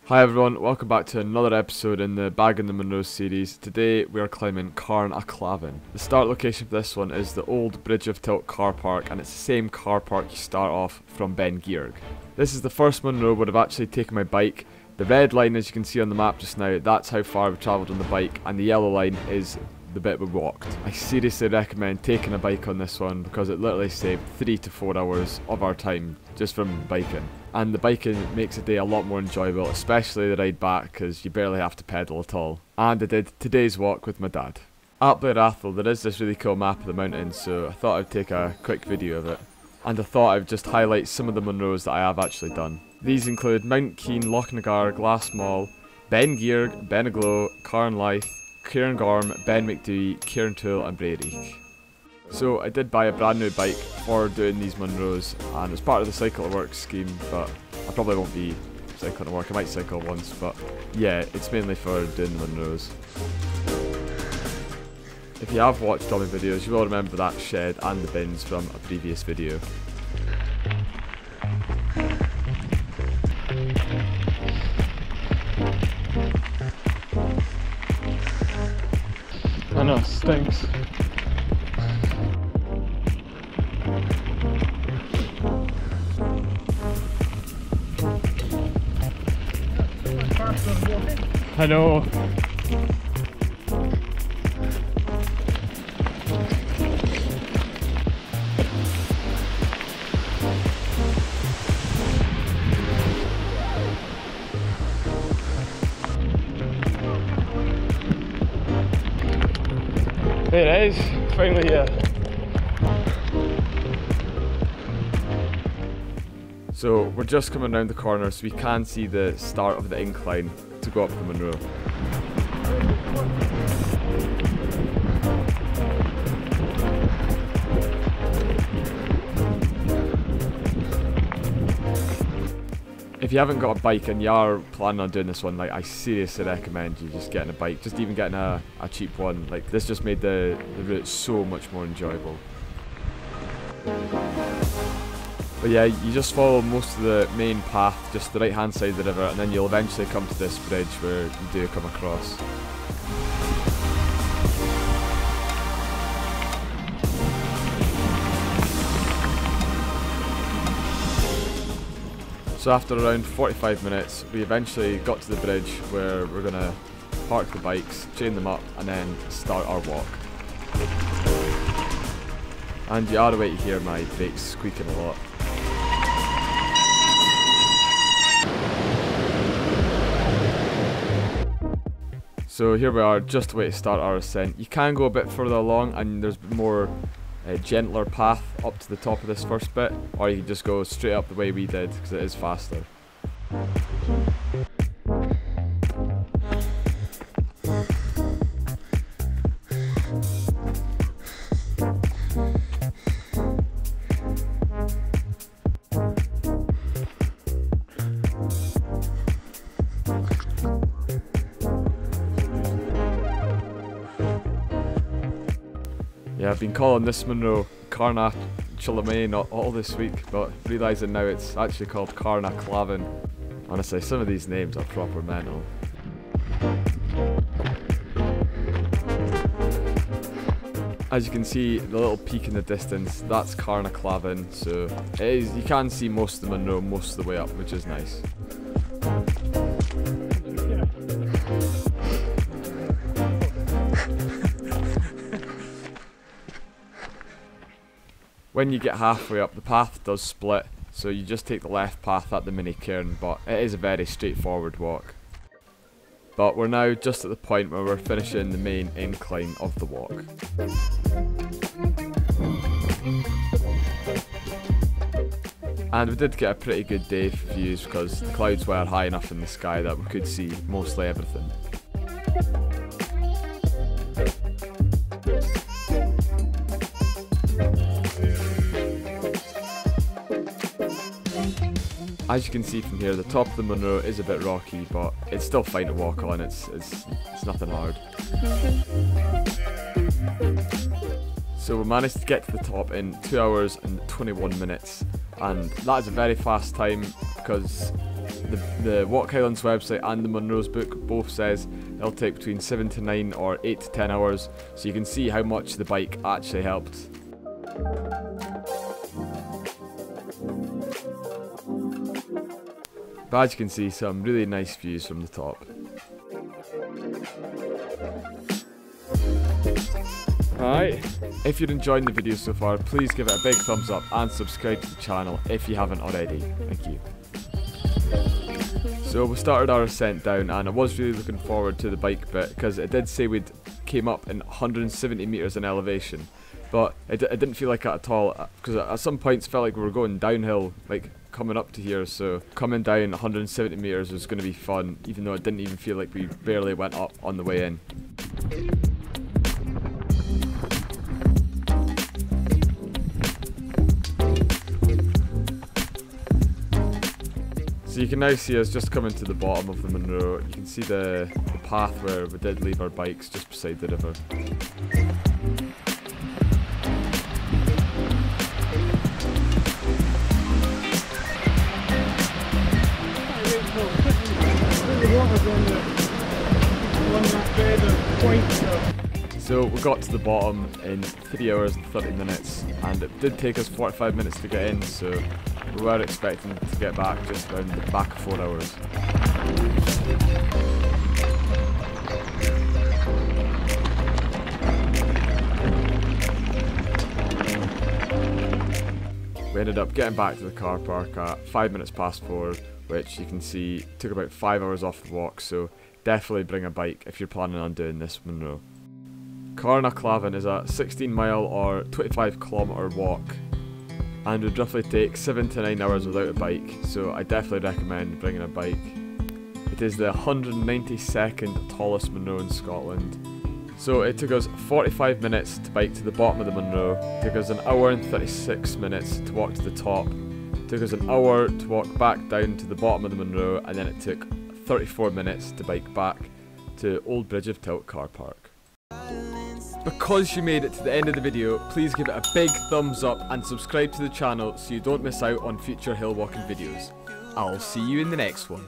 Hi everyone, welcome back to another episode in the Bag in the Munros series. Today we are climbing Carn chlamain. The start location for this one is the old Bridge of Tilt car park, and it's the same car park you start off from Ben Georg. This is the first Munro where I've actually taken my bike. The red line, as you can see on the map just now, that's how far we've travelled on the bike, and the yellow line is the bit we walked. I seriously recommend taking a bike on this one because it literally saved 3 to 4 hours of our time just from biking. And the biking makes the day a lot more enjoyable, especially the ride back because you barely have to pedal at all. And I did today's walk with my dad. At Blair Athol there is this really cool map of the mountains, so I thought I'd take a quick video of it. And I thought I'd just highlight some of the Munros that I have actually done. These include Mount Keen, Lochnagar, Glassmall, Ben Georg, Benaglow, Carnlythe, Cairngorm, Ben McDowie, Cairntoul and Brayreek. So I did buy a brand new bike for doing these Munros, and it's part of the cycle to work scheme, but I probably won't be cycling to work. I might cycle once, but yeah, it's mainly for doing the Munros. If you have watched all my videos, you will remember that shed and the bins from a previous video. I know, it stinks. I know. There it is, finally here. So we're just coming around the corner so we can see the start of the incline to go up the Munro. If you haven't got a bike and you are planning on doing this one, like, I seriously recommend you just getting a bike, just even getting a cheap one. Like, this just made the route so much more enjoyable. But yeah, you just follow most of the main path, just the right hand side of the river, and then you'll eventually come to this bridge where you do come across. So after around 45 minutes, we eventually got to the bridge where we're going to park the bikes, chain them up, and then start our walk. And you are aware to hear my brakes squeaking a lot. So here we are, just a way to start our ascent. You can go a bit further along and there's more gentler path up to the top of this first bit, or you can just go straight up the way we did because it is faster. Yeah, I've been calling this Munro Carn chlamain all this week, but realising now it's actually called Carn chlamain. Honestly, some of these names are proper mental. As you can see, the little peak in the distance, that's Carn chlamain, so you can see most of the Munro most of the way up, which is nice. When you get halfway up, the path does split, so you just take the left path at the mini cairn, but it is a very straightforward walk. But we're now just at the point where we're finishing the main incline of the walk. And we did get a pretty good day for views because the clouds were high enough in the sky that we could see mostly everything. As you can see from here, the top of the Munro is a bit rocky, but it's still fine to walk on. It's nothing hard. So we managed to get to the top in 2 hours and 21 minutes, and that is a very fast time because The Walk Highlands website and the Munro's book both says it'll take between 7 to 9 or 8 to 10 hours, so you can see how much the bike actually helped. But as you can see, some really nice views from the top. Alright. If you're enjoying the video so far, please give it a big thumbs up and subscribe to the channel if you haven't already. Thank you. So we started our ascent down, and I was really looking forward to the bike bit because it did say we'd came up in 170 meters in elevation, but it didn't feel like that at all, because at some points it felt like we were going downhill, like coming up to here. So coming down 170 meters was going to be fun, even though it didn't even feel like we barely went up on the way in. So you can now see us just coming to the bottom of the Munro. You can see the path where we did leave our bikes just beside the river. So we got to the bottom in 3 hours and 30 minutes, and it did take us 45 minutes to get in, so we were expecting to get back just around the back of 4 hours. We ended up getting back to the car park at 5 minutes past 4, which you can see took about 5 hours off the walk, so definitely bring a bike if you're planning on doing this Munro. Chlamain is a 16-mile or 25-kilometer walk, and would roughly take 7 to 9 hours without a bike, so I definitely recommend bringing a bike. It is the 192nd tallest Munro in Scotland. So it took us 45 minutes to bike to the bottom of the Munro, it took us an hour and 36 minutes to walk to the top, it took us an hour to walk back down to the bottom of the Munro, and then it took 34 minutes to bike back to Old Bridge of Tilt car park. Because you made it to the end of the video, please give it a big thumbs up and subscribe to the channel so you don't miss out on future hill walking videos. I'll see you in the next one.